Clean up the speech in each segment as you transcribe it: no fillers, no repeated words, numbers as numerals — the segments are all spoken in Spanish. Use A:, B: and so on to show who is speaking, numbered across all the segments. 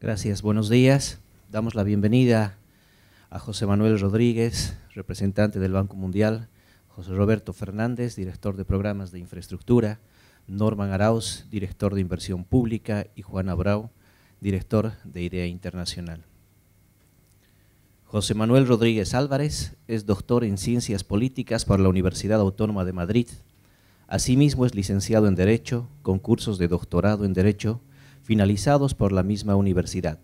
A: Gracias, buenos días. Damos la bienvenida a José Manuel Rodríguez, representante del Banco Mundial, José Roberto Fernández, director de programas de infraestructura, Norman Arauz, director de inversión pública, y Juan Abreu, director de IDEA Internacional. José Manuel Rodríguez Álvarez es doctor en Ciencias Políticas por la Universidad Autónoma de Madrid. Asimismo es licenciado en Derecho, con cursos de doctorado en Derecho, finalizados por la misma universidad.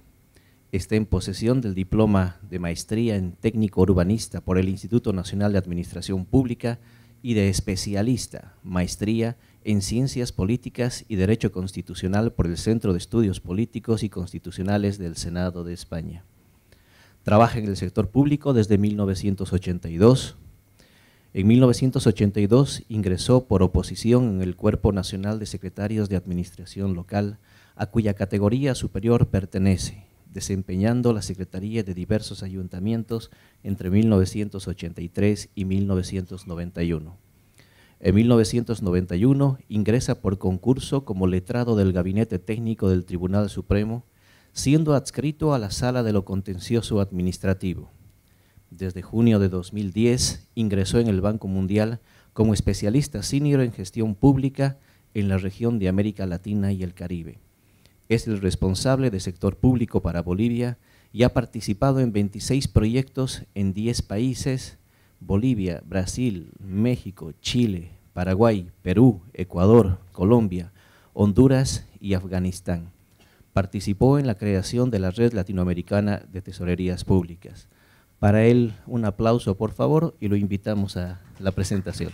A: Está en posesión del diploma de maestría en técnico urbanista por el Instituto Nacional de Administración Pública y de especialista, maestría en Ciencias Políticas y Derecho Constitucional por el Centro de Estudios Políticos y Constitucionales del Senado de España. Trabaja en el sector público desde 1982. En 1982 ingresó por oposición en el Cuerpo Nacional de Secretarios de Administración Local, a cuya categoría superior pertenece, desempeñando la secretaría de diversos ayuntamientos entre 1983 y 1991. En 1991 ingresa por concurso como letrado del Gabinete Técnico del Tribunal Supremo, siendo adscrito a la Sala de lo Contencioso Administrativo. Desde junio de 2010 ingresó en el Banco Mundial como especialista senior en gestión pública en la región de América Latina y el Caribe. Es el responsable de sector público para Bolivia y ha participado en 26 proyectos en 10 países: Bolivia, Brasil, México, Chile, Paraguay, Perú, Ecuador, Colombia, Honduras y Afganistán. Participó en la creación de la Red Latinoamericana de Tesorerías Públicas. Para él, un aplauso, por favor, y lo invitamos a la presentación.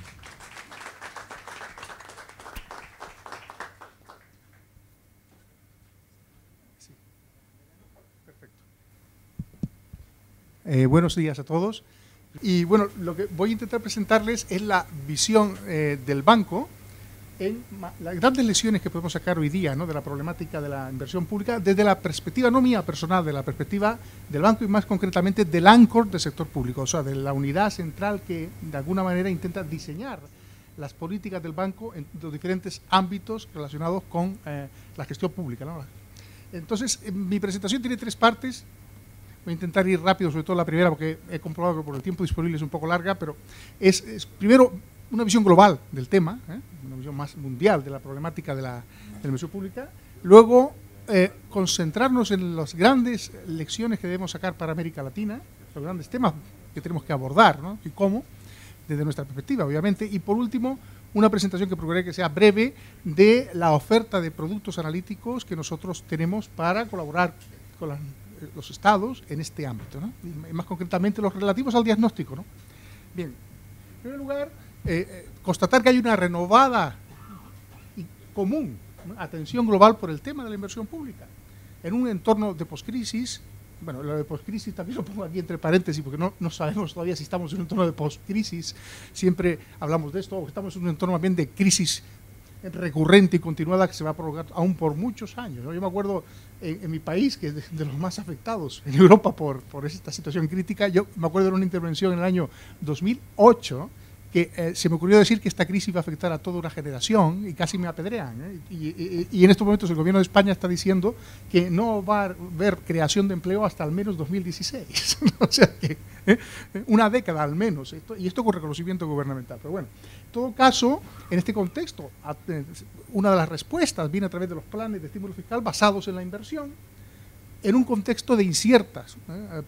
B: Buenos días a todos. Y bueno, lo que voy a intentar presentarles es la visión del banco en las grandes lecciones que podemos sacar hoy día, ¿no?, de la problemática de la inversión pública desde la perspectiva, no mía personal, de la perspectiva del banco y más concretamente del ANCOR del sector público, o sea, de la unidad central que de alguna manera intenta diseñar las políticas del banco en los diferentes ámbitos relacionados con la gestión pública, ¿no? Entonces, mi presentación tiene tres partes. Voy a intentar ir rápido, sobre todo la primera, porque he comprobado que por el tiempo disponible es un poco larga, pero es primero una visión global del tema, una visión más mundial de la problemática de la inversión pública. Luego, concentrarnos en las grandes lecciones que debemos sacar para América Latina, los grandes temas que tenemos que abordar, ¿no?, y cómo, desde nuestra perspectiva, obviamente. Y por último, una presentación que procuraré que sea breve de la oferta de productos analíticos que nosotros tenemos para colaborar con los estados en este ámbito, ¿no?, y más concretamente los relativos al diagnóstico, ¿no? Bien, en primer lugar, constatar que hay una renovada y común, ¿no?, atención global por el tema de la inversión pública en un entorno de poscrisis. Bueno, lo de poscrisis también lo pongo aquí entre paréntesis porque no sabemos todavía si estamos en un entorno de poscrisis. Siempre hablamos de esto, o estamos en un entorno también de crisis recurrente y continuada que se va a prolongar aún por muchos años, ¿no? Yo me acuerdo en mi país, que es de los más afectados en Europa por esta situación crítica. Yo me acuerdo de una intervención en el año 2008 que se me ocurrió decir que esta crisis va a afectar a toda una generación y casi me apedrean, ¿eh? Y en estos momentos el gobierno de España está diciendo que no va a haber creación de empleo hasta al menos 2016. O sea que una década al menos, y esto con reconocimiento gubernamental. Pero bueno, en todo caso, en este contexto, una de las respuestas viene a través de los planes de estímulo fiscal basados en la inversión, en un contexto de inciertas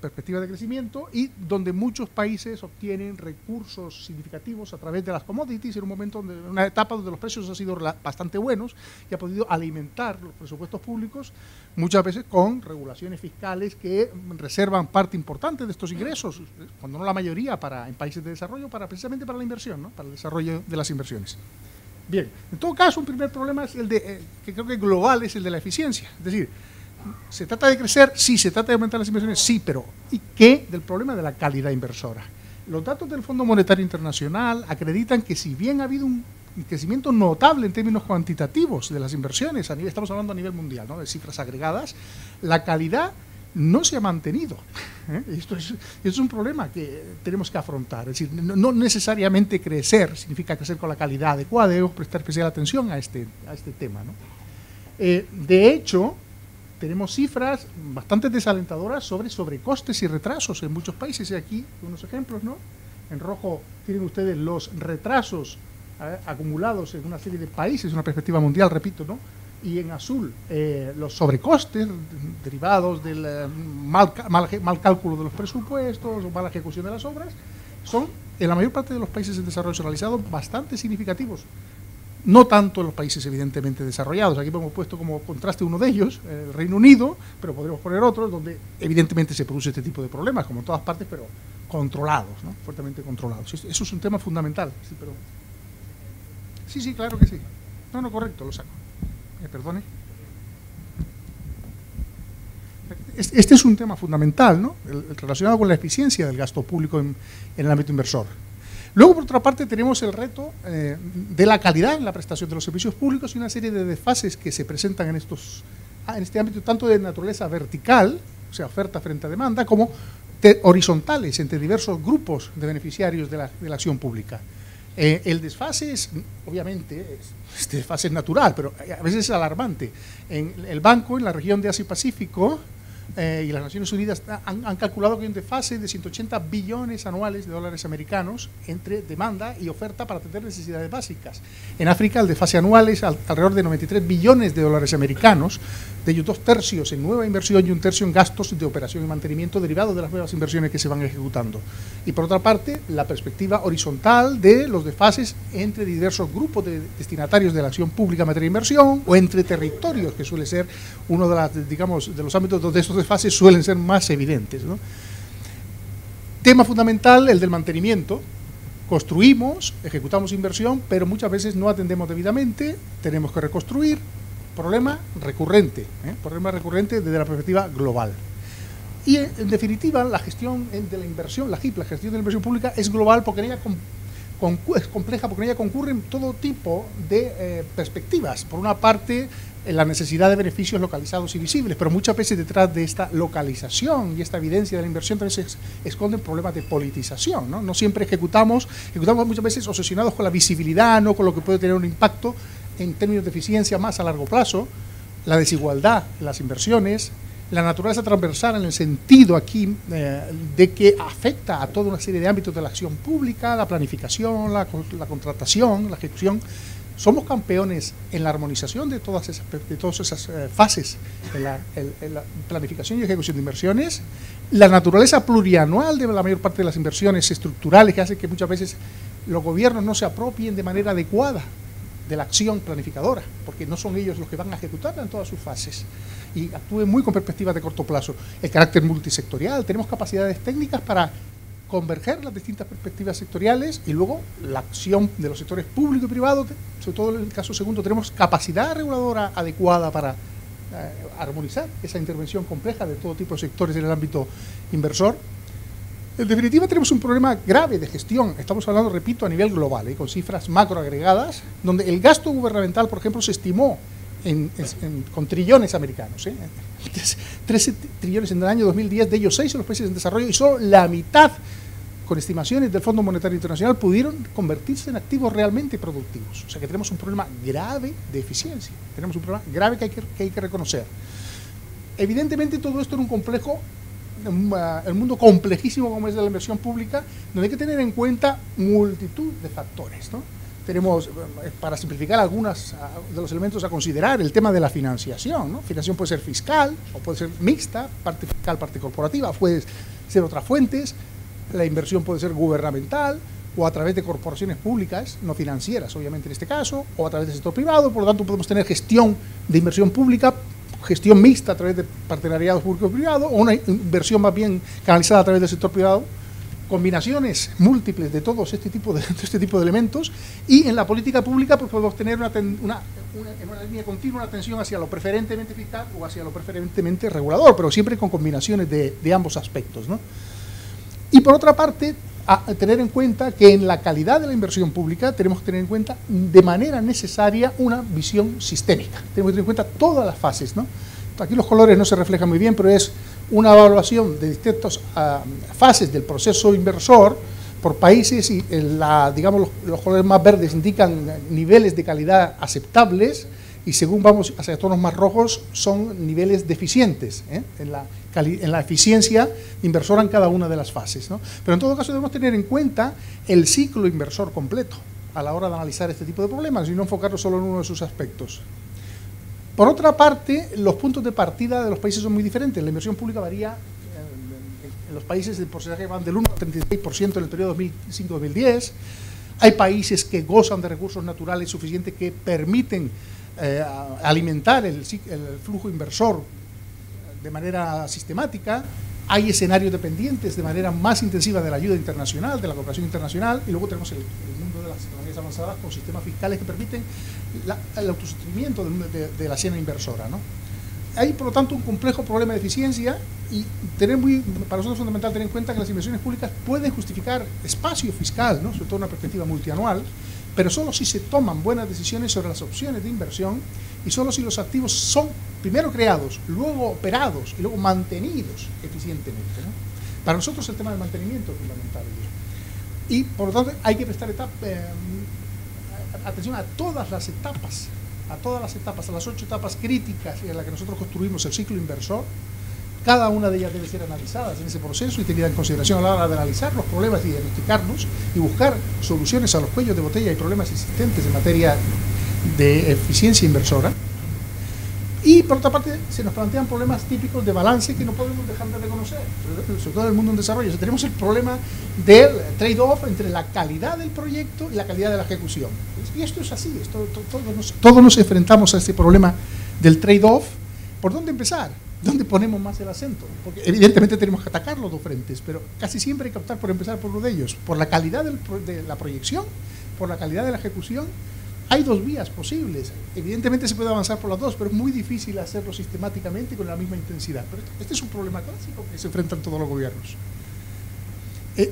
B: perspectivas de crecimiento y donde muchos países obtienen recursos significativos a través de las commodities en un momento, en una etapa donde los precios han sido bastante buenos y ha podido alimentar los presupuestos públicos, muchas veces con regulaciones fiscales que reservan parte importante de estos ingresos, cuando no la mayoría, en países de desarrollo, precisamente para la inversión, ¿no?, para el desarrollo de las inversiones. Bien, en todo caso, un primer problema es el de, que creo que global, es el de la eficiencia. Es decir, ¿se trata de crecer? Sí. ¿Se trata de aumentar las inversiones? Sí, pero ¿y qué del problema de la calidad inversora? Los datos del Fondo Monetario Internacional acreditan que si bien ha habido un crecimiento notable en términos cuantitativos de las inversiones, estamos hablando a nivel mundial, ¿no?, de cifras agregadas, la calidad no se ha mantenido. Esto es un problema que tenemos que afrontar. Es decir, no necesariamente crecer significa crecer con la calidad adecuada, debemos prestar especial atención a este tema, ¿no? De hecho, tenemos cifras bastante desalentadoras sobre sobrecostes y retrasos en muchos países. Y aquí unos ejemplos, ¿no? En rojo tienen ustedes los retrasos acumulados en una serie de países, una perspectiva mundial, repito, ¿no? Y en azul los sobrecostes derivados del mal cálculo de los presupuestos o mala ejecución de las obras, son en la mayor parte de los países en desarrollo realizado bastante significativos. No tanto en los países evidentemente desarrollados. Aquí hemos puesto como contraste uno de ellos, el Reino Unido, pero podríamos poner otros donde evidentemente se produce este tipo de problemas, como en todas partes, pero controlados, ¿no? Fuertemente controlados. Eso es un tema fundamental. Sí, pero... sí, claro que sí. No, correcto, lo saco. Perdone. Este es un tema fundamental, ¿no? El relacionado con la eficiencia del gasto público en el ámbito inversor. Luego, por otra parte, tenemos el reto de la calidad en la prestación de los servicios públicos y una serie de desfases que se presentan en este ámbito, tanto de naturaleza vertical, o sea, oferta frente a demanda, como horizontales entre diversos grupos de beneficiarios de la acción pública. El desfase es, obviamente, este desfase es natural, pero a veces es alarmante. En el banco, en la región de Asia y Pacífico, y las Naciones Unidas han calculado que hay un desfase de 180 billones anuales de dólares americanos entre demanda y oferta para atender necesidades básicas. En África el desfase anual es alrededor de 93 billones de dólares americanos, de ellos 2/3 en nueva inversión y 1/3 en gastos de operación y mantenimiento derivados de las nuevas inversiones que se van ejecutando. Y por otra parte, la perspectiva horizontal de los desfases entre diversos grupos de destinatarios de la acción pública en materia de inversión o entre territorios, que suele ser uno de los ámbitos donde estos desfases suelen ser más evidentes, ¿no? Tema fundamental, el del mantenimiento. Construimos, ejecutamos inversión, pero muchas veces no atendemos debidamente, tenemos que reconstruir. Problema recurrente desde la perspectiva global. Y en definitiva, la gestión de la inversión, la GIP, la gestión de la inversión pública, es global porque en ella es compleja, porque en ella concurren todo tipo de perspectivas. Por una parte, la necesidad de beneficios localizados y visibles, pero muchas veces detrás de esta localización y esta evidencia de la inversión también se esconden problemas de politización, ¿no? No siempre ejecutamos muchas veces obsesionados con la visibilidad, no con lo que puede tener un impacto en términos de eficiencia más a largo plazo, la desigualdad en las inversiones, la naturaleza transversal en el sentido aquí de que afecta a toda una serie de ámbitos de la acción pública, la planificación, la contratación, la ejecución. Somos campeones en la armonización de todas esas fases en la planificación y ejecución de inversiones. La naturaleza plurianual de la mayor parte de las inversiones estructurales que hace que muchas veces los gobiernos no se apropien de manera adecuada de la acción planificadora, porque no son ellos los que van a ejecutarla en todas sus fases y actúen muy con perspectivas de corto plazo. El carácter multisectorial, tenemos capacidades técnicas para converger las distintas perspectivas sectoriales y luego la acción de los sectores público y privado, sobre todo en el caso segundo, tenemos capacidad reguladora adecuada para armonizar esa intervención compleja de todo tipo de sectores en el ámbito inversor. En definitiva, tenemos un problema grave de gestión. Estamos hablando, repito, a nivel global, con cifras macroagregadas, donde el gasto gubernamental, por ejemplo, se estimó con trillones americanos. 13 trillones en el año 2010, de ellos 6 en los países en desarrollo, y solo la mitad, con estimaciones del Fondo Monetario Internacional, pudieron convertirse en activos realmente productivos. O sea que tenemos un problema grave de eficiencia. Tenemos un problema grave que hay que reconocer. Evidentemente, todo esto en un complejo, el mundo complejísimo como es de la inversión pública, donde hay que tener en cuenta multitud de factores, ¿no? Tenemos, para simplificar algunos de los elementos a considerar, el tema de la financiación, ¿no? Financiación puede ser fiscal o puede ser mixta, parte fiscal, parte corporativa, puede ser otras fuentes. La inversión puede ser gubernamental o a través de corporaciones públicas, no financieras, obviamente en este caso, o a través del sector privado. Por lo tanto, podemos tener gestión de inversión pública, gestión mixta a través de partenariados público-privado, o una inversión más bien canalizada a través del sector privado, combinaciones múltiples de todo este tipo de elementos. Y en la política pública pues podemos tener en una línea continua una atención hacia lo preferentemente fiscal o hacia lo preferentemente regulador, pero siempre con combinaciones de ambos aspectos, ¿no? Y por otra parte, a tener en cuenta que en la calidad de la inversión pública tenemos que tener en cuenta de manera necesaria una visión sistémica. Tenemos que tener en cuenta todas las fases, ¿no? Aquí los colores no se reflejan muy bien, pero es una evaluación de distintas fases del proceso inversor por países y digamos los colores más verdes indican niveles de calidad aceptables y según vamos hacia tonos más rojos son niveles deficientes en la eficiencia inversora en cada una de las fases, ¿no? Pero en todo caso debemos tener en cuenta el ciclo inversor completo a la hora de analizar este tipo de problemas y no enfocarlo solo en uno de sus aspectos. Por otra parte, los puntos de partida de los países son muy diferentes. La inversión pública varía en los países, el porcentaje van del 1 al 36% en el periodo 2005-2010. Hay países que gozan de recursos naturales suficientes que permiten alimentar el flujo inversor de manera sistemática. Hay escenarios dependientes de manera más intensiva de la ayuda internacional, de la cooperación internacional, y luego tenemos el mundo de las economías avanzadas con sistemas fiscales que permiten el autosostenimiento de la escena inversora, ¿no? Hay, por lo tanto, un complejo problema de eficiencia y para nosotros es fundamental tener en cuenta que las inversiones públicas pueden justificar espacio fiscal, ¿no? Sobre todo en una perspectiva multianual, pero solo si se toman buenas decisiones sobre las opciones de inversión y solo si los activos son primero creados, luego operados y luego mantenidos eficientemente, ¿no? Para nosotros el tema del mantenimiento es fundamental. Y, por lo tanto, hay que prestar atención a todas las etapas, a las 8 etapas críticas en las que nosotros construimos el ciclo inversor. Cada una de ellas debe ser analizada en ese proceso y tenida en consideración a la hora de analizar los problemas y diagnosticarlos y buscar soluciones a los cuellos de botella y problemas existentes en materia de eficiencia inversora. Y por otra parte se nos plantean problemas típicos de balance que no podemos dejar de reconocer, sobre todo en el mundo en desarrollo. O sea, tenemos el problema del trade-off entre la calidad del proyecto y la calidad de la ejecución. Y esto es así, todos nos enfrentamos a este problema del trade-off. ¿Por dónde empezar? ¿Dónde ponemos más el acento? Porque evidentemente tenemos que atacar los dos frentes, pero casi siempre hay que optar por empezar por uno de ellos. Por la calidad de la proyección, por la calidad de la ejecución. Hay dos vías posibles. Evidentemente se puede avanzar por las dos, pero es muy difícil hacerlo sistemáticamente y con la misma intensidad. Pero este es un problema clásico que se enfrentan todos los gobiernos.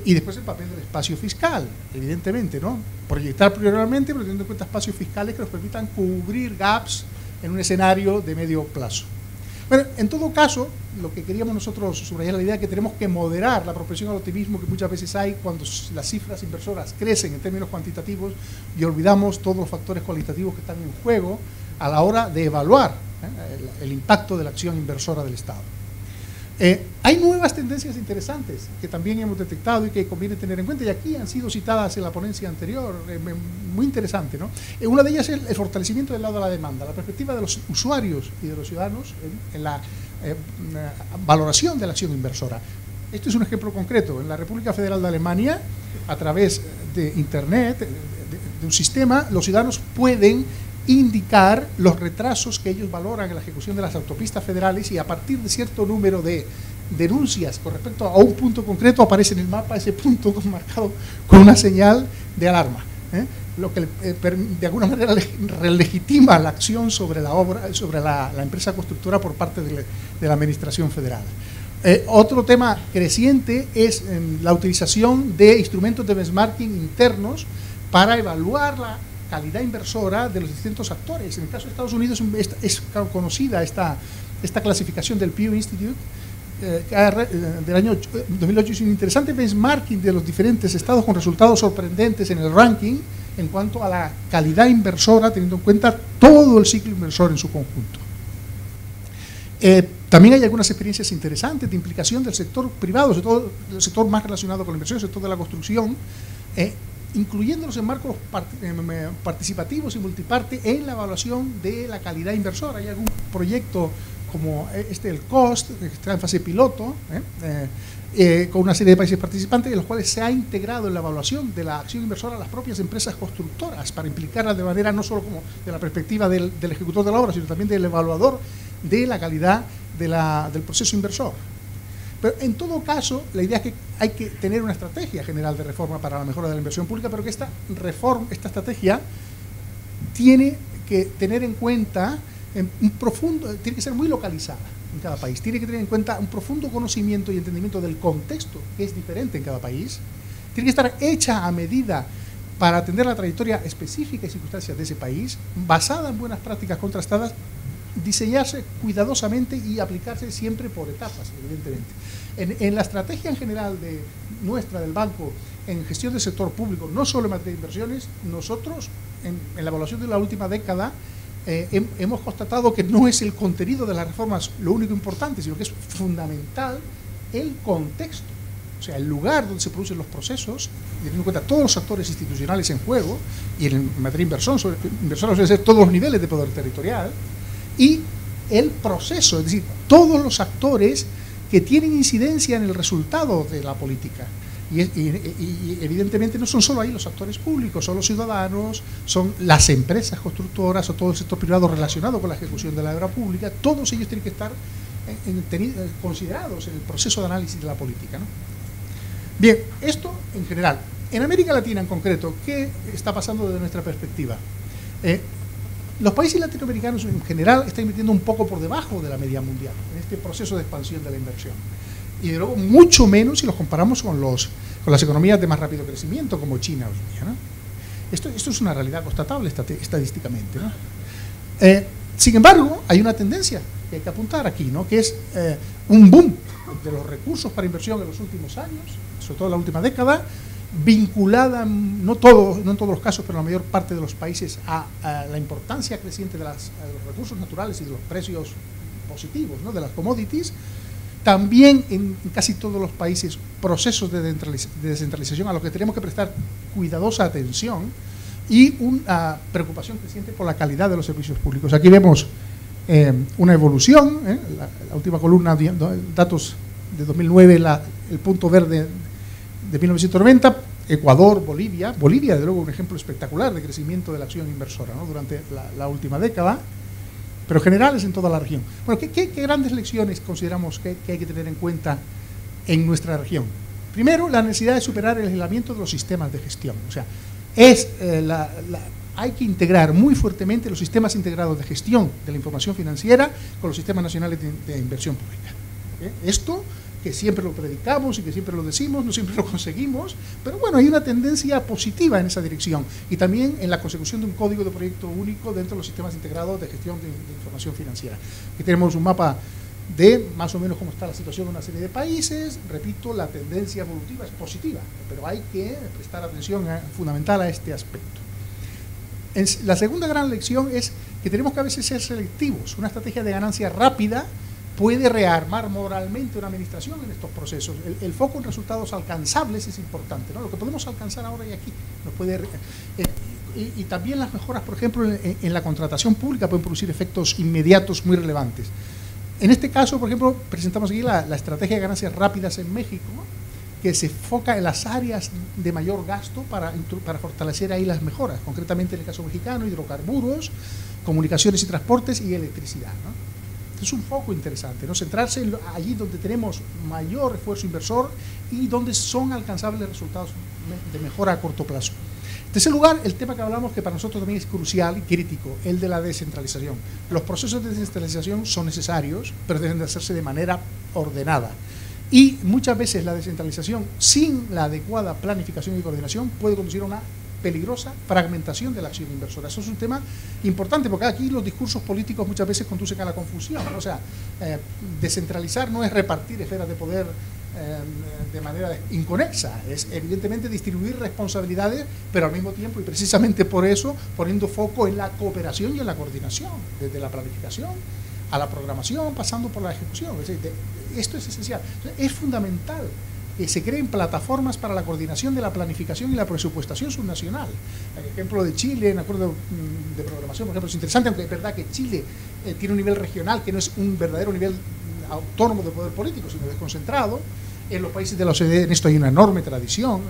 B: Y después el papel del espacio fiscal, evidentemente, ¿no? Proyectar priormente, pero teniendo en cuenta espacios fiscales que nos permitan cubrir gaps en un escenario de medio plazo. Bueno, en todo caso, lo que queríamos nosotros subrayar la idea es que tenemos que moderar la propensión al optimismo que muchas veces hay cuando las cifras inversoras crecen en términos cuantitativos y olvidamos todos los factores cualitativos que están en juego a la hora de evaluar el impacto de la acción inversora del Estado. Hay nuevas tendencias interesantes que también hemos detectado y que conviene tener en cuenta, y aquí han sido citadas en la ponencia anterior, muy interesante, ¿no? Una de ellas es el fortalecimiento del lado de la demanda, la perspectiva de los usuarios y de los ciudadanos en la valoración de la acción inversora. Este es un ejemplo concreto. En la República Federal de Alemania, a través de Internet, de un sistema, los ciudadanos pueden indicar los retrasos que ellos valoran en la ejecución de las autopistas federales y a partir de cierto número de denuncias con respecto a un punto concreto aparece en el mapa ese punto marcado con una señal de alarma, lo que de alguna manera relegitima la acción sobre la obra, sobre la empresa constructora por parte de la administración federal. Otro tema creciente es la utilización de instrumentos de benchmarking internos para evaluar la calidad inversora de los distintos actores. En el caso de Estados Unidos es conocida esta clasificación del Pew Institute del año 2008. Es un interesante benchmarking de los diferentes estados con resultados sorprendentes en el ranking en cuanto a la calidad inversora, teniendo en cuenta todo el ciclo inversor en su conjunto. También hay algunas experiencias interesantes de implicación del sector privado, sobre todo el sector más relacionado con la inversión, el sector de la construcción, incluyéndolos en marcos participativos y multiparte en la evaluación de la calidad inversora. Hay algún proyecto como el COST, que está en fase piloto, con una serie de países participantes, en los cuales se ha integrado en la evaluación de la acción inversora a las propias empresas constructoras, para implicarlas de manera no solo como de la perspectiva del ejecutor de la obra, sino también del evaluador de la calidad del proceso inversor. Pero en todo caso, la idea es que hay que tener una estrategia general de reforma para la mejora de la inversión pública, pero que esta estrategia tiene que tener en cuenta tiene que ser muy localizada en cada país, tiene que tener en cuenta un profundo conocimiento y entendimiento del contexto, que es diferente en cada país, tiene que estar hecha a medida para atender la trayectoria específica y circunstancias de ese país, basada en buenas prácticas contrastadas, diseñarse cuidadosamente y aplicarse siempre por etapas, evidentemente. En la estrategia en general nuestra del banco en gestión del sector público, no solo en materia de inversiones, nosotros en la evaluación de la última década hemos constatado que no es el contenido de las reformas lo único importante, sino que es fundamental el contexto, o sea, el lugar donde se producen los procesos, teniendo en cuenta todos los actores institucionales en juego, y en materia inversora suele ser todos los niveles de poder territorial, y el proceso, es decir, todos los actores que tienen incidencia en el resultado de la política. Y evidentemente no son solo ahí los actores públicos, son los ciudadanos, son las empresas constructoras o todo el sector privado relacionado con la ejecución de la obra pública. Todos ellos tienen que estar considerados en el proceso de análisis de la política, ¿no? Bien, esto en general. En América Latina en concreto, ¿qué está pasando desde nuestra perspectiva? Los países latinoamericanos en general están invirtiendo un poco por debajo de la media mundial en este proceso de expansión de la inversión. Y de luego mucho menos si los comparamos con las economías de más rápido crecimiento como China hoy en día, ¿no? Esto es una realidad constatable estadísticamente, ¿no? Sin embargo, hay una tendencia que hay que apuntar aquí, ¿no? Que es un boom de los recursos para inversión en los últimos años, sobre todo en la última década, vinculada, no en todos los casos, pero en la mayor parte de los países, a la importancia creciente de los recursos naturales y de los precios positivos, ¿no? De las commodities. También en casi todos los países procesos de descentralización a los que tenemos que prestar cuidadosa atención y una preocupación creciente por la calidad de los servicios públicos. Aquí vemos una evolución, la última columna, datos de 2009, el punto verde de 1990, Ecuador, Bolivia, de luego un ejemplo espectacular de crecimiento de la acción inversora, ¿no? Durante la última década, pero generales en toda la región. Bueno, ¿qué grandes lecciones consideramos que hay que tener en cuenta en nuestra región? Primero, la necesidad de superar el aislamiento de los sistemas de gestión. O sea, hay que integrar muy fuertemente los sistemas integrados de gestión de la información financiera con los sistemas nacionales de inversión pública. Esto, que siempre lo predicamos y que siempre lo decimos, no siempre lo conseguimos, pero bueno, hay una tendencia positiva en esa dirección y también en la consecución de un código de proyecto único dentro de los sistemas integrados de gestión de información financiera. Aquí tenemos un mapa de más o menos cómo está la situación en una serie de países. Repito, la tendencia evolutiva es positiva, pero hay que prestar atención fundamental a este aspecto. La segunda gran lección es que tenemos que a veces ser selectivos. Una estrategia de ganancia rápida puede rearmar moralmente una administración en estos procesos. El foco en resultados alcanzables es importante, ¿no? Lo que podemos alcanzar ahora y aquí nos puede... y también las mejoras, por ejemplo, en la contratación pública pueden producir efectos inmediatos muy relevantes. En este caso, por ejemplo, presentamos aquí la estrategia de ganancias rápidas en México, ¿no? Que se enfoca en las áreas de mayor gasto para fortalecer ahí las mejoras, concretamente en el caso mexicano, hidrocarburos, comunicaciones y transportes y electricidad, ¿no? Es un foco interesante, ¿no? Centrarse allí donde tenemos mayor esfuerzo inversor y donde son alcanzables resultados de mejora a corto plazo. En tercer lugar, el tema que hablamos que para nosotros también es crucial y crítico, el de la descentralización. Los procesos de descentralización son necesarios, pero deben de hacerse de manera ordenada. Y muchas veces la descentralización sin la adecuada planificación y coordinación puede conducir a una peligrosa fragmentación de la acción inversora. Eso es un tema importante porque aquí los discursos políticos muchas veces conducen a la confusión, ¿no? O sea, descentralizar no es repartir esferas de poder de manera inconexa, es evidentemente distribuir responsabilidades, pero al mismo tiempo, y precisamente por eso, poniendo foco en la cooperación y en la coordinación, desde la planificación a la programación, pasando por la ejecución. Es decir, esto es esencial. Es fundamental que se creen plataformas para la coordinación de la planificación y la presupuestación subnacional. El ejemplo de Chile, en acuerdo de programación, por ejemplo, es interesante, aunque es verdad que Chile tiene un nivel regional que no es un verdadero nivel autónomo de poder político, sino desconcentrado. En los países de la OCDE en esto hay una enorme tradición,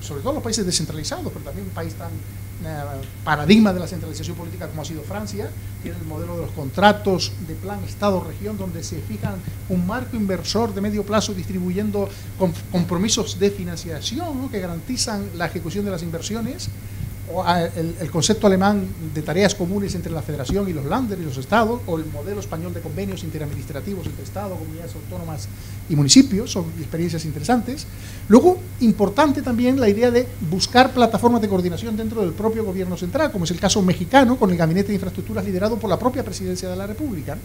B: sobre todo los países descentralizados, pero también un país tan paradigma de la centralización política como ha sido Francia, tiene el modelo de los contratos de plan Estado-región, donde se fijan un marco inversor de medio plazo distribuyendo compromisos de financiación, ¿no? Que garantizan la ejecución de las inversiones, o el concepto alemán de tareas comunes entre la federación y los Länder y los estados, o el modelo español de convenios interadministrativos entre estados, comunidades autónomas y municipios. Son experiencias interesantes. Luego, importante también la idea de buscar plataformas de coordinación dentro del propio gobierno central, como es el caso mexicano, con el Gabinete de Infraestructuras liderado por la propia Presidencia de la República.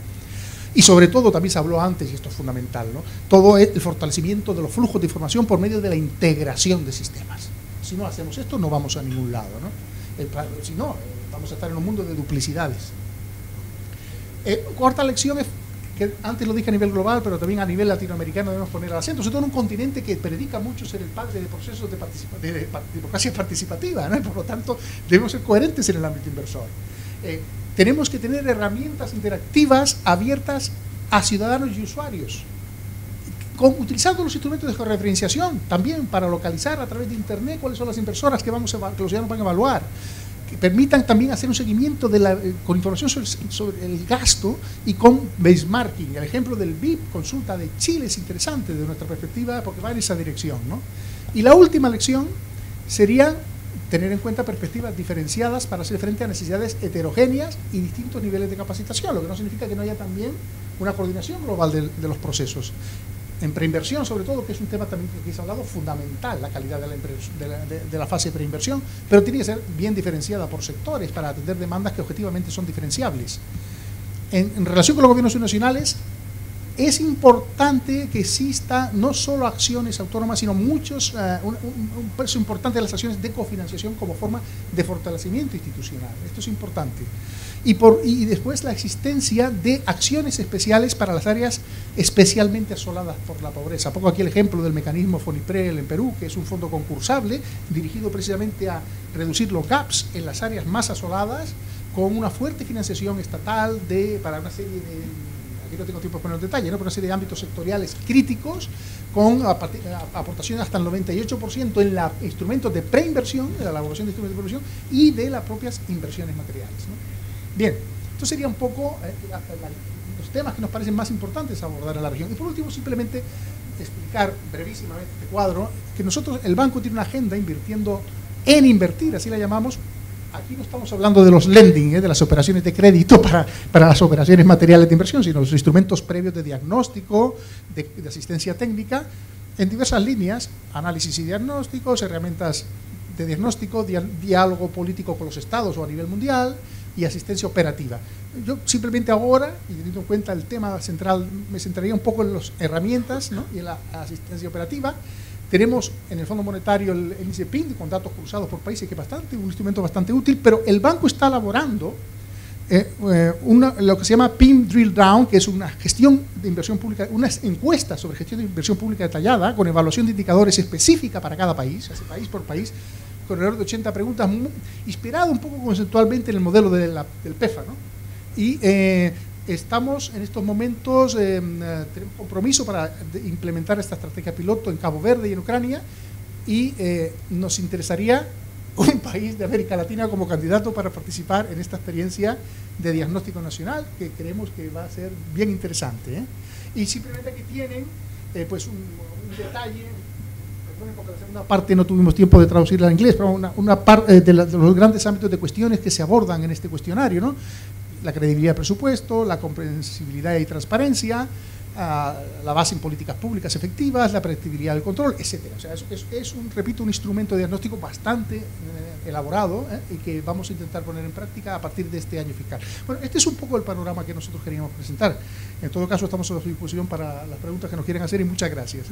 B: Y sobre todo, también se habló antes, y esto es fundamental, ¿no? Todo el fortalecimiento de los flujos de información por medio de la integración de sistemas. Si no hacemos esto, no vamos a ningún lado, ¿no? Si no, vamos a estar en un mundo de duplicidades. Cuarta lección es que antes lo dije a nivel global, pero también a nivel latinoamericano debemos poner el acento, sobre todo en un continente que predica mucho ser el padre de procesos de democracia participativa, ¿no? Y por lo tanto debemos ser coherentes en el ámbito inversor. Tenemos que tener herramientas interactivas abiertas a ciudadanos y usuarios, utilizando los instrumentos de georreferenciación también para localizar a través de Internet cuáles son las inversoras que los ciudadanos van a evaluar, que permitan también hacer un seguimiento con información sobre el gasto y con benchmarking. El ejemplo del BIP, consulta de Chile, es interesante desde nuestra perspectiva porque va en esa dirección, ¿no? Y la última lección sería tener en cuenta perspectivas diferenciadas para hacer frente a necesidades heterogéneas y distintos niveles de capacitación, lo que no significa que no haya también una coordinación global de los procesos. En preinversión, sobre todo, que es un tema también que se ha hablado, fundamental, la calidad de la fase de preinversión, pero tiene que ser bien diferenciada por sectores para atender demandas que objetivamente son diferenciables. En relación con los gobiernos nacionales, es importante que exista no solo acciones autónomas, sino un peso importante de las acciones de cofinanciación como forma de fortalecimiento institucional. Esto es importante. Y después la existencia de acciones especiales para las áreas especialmente asoladas por la pobreza. Pongo aquí el ejemplo del mecanismo FONIPREL en Perú, que es un fondo concursable dirigido precisamente a reducir los gaps en las áreas más asoladas, con una fuerte financiación estatal para una serie de, aquí no tengo tiempo de poner en detalle, ¿no? Pero una serie de ámbitos sectoriales críticos, con aportaciones hasta el 98% en instrumentos de preinversión, de la elaboración de instrumentos de preinversión y de las propias inversiones materiales, ¿no? Bien, esto sería un poco los temas que nos parecen más importantes abordar en la región. Y por último, simplemente explicar brevísimamente este cuadro, que nosotros, el banco tiene una agenda invirtiendo en invertir, así la llamamos. Aquí no estamos hablando de los lending, de las operaciones de crédito para las operaciones materiales de inversión, sino los instrumentos previos de diagnóstico, de asistencia técnica, en diversas líneas, análisis y diagnósticos, herramientas de diagnóstico, diálogo político con los estados o a nivel mundial, y asistencia operativa. Yo simplemente ahora, y teniendo en cuenta el tema central, me centraría un poco en las herramientas, ¿no? Y en la asistencia operativa. Tenemos en el Fondo Monetario el índice PIN con datos cruzados por países, que es un instrumento bastante útil, pero el banco está elaborando lo que se llama PIN Drill Down, que es una gestión de inversión pública, una encuesta sobre gestión de inversión pública detallada, con evaluación de indicadores específica para cada país, país por país, con alrededor de 80 preguntas, inspirado un poco conceptualmente en el modelo del PEFA, ¿no? Y estamos en estos momentos, tenemos compromiso para implementar esta estrategia piloto en Cabo Verde y en Ucrania, y nos interesaría un país de América Latina como candidato para participar en esta experiencia de diagnóstico nacional, que creemos que va a ser bien interesante, ¿eh? Y simplemente aquí tienen pues un detalle. Porque la segunda parte no tuvimos tiempo de traducirla en inglés, pero una parte de los grandes ámbitos de cuestiones que se abordan en este cuestionario, ¿no? La credibilidad del presupuesto, la comprensibilidad y transparencia, la base en políticas públicas efectivas, la predictibilidad del control, etcétera. O sea, repito, un instrumento de diagnóstico bastante elaborado, y que vamos a intentar poner en práctica a partir de este año fiscal. Bueno, este es un poco el panorama que nosotros queríamos presentar. En todo caso, estamos a su disposición para las preguntas que nos quieran hacer, y muchas gracias.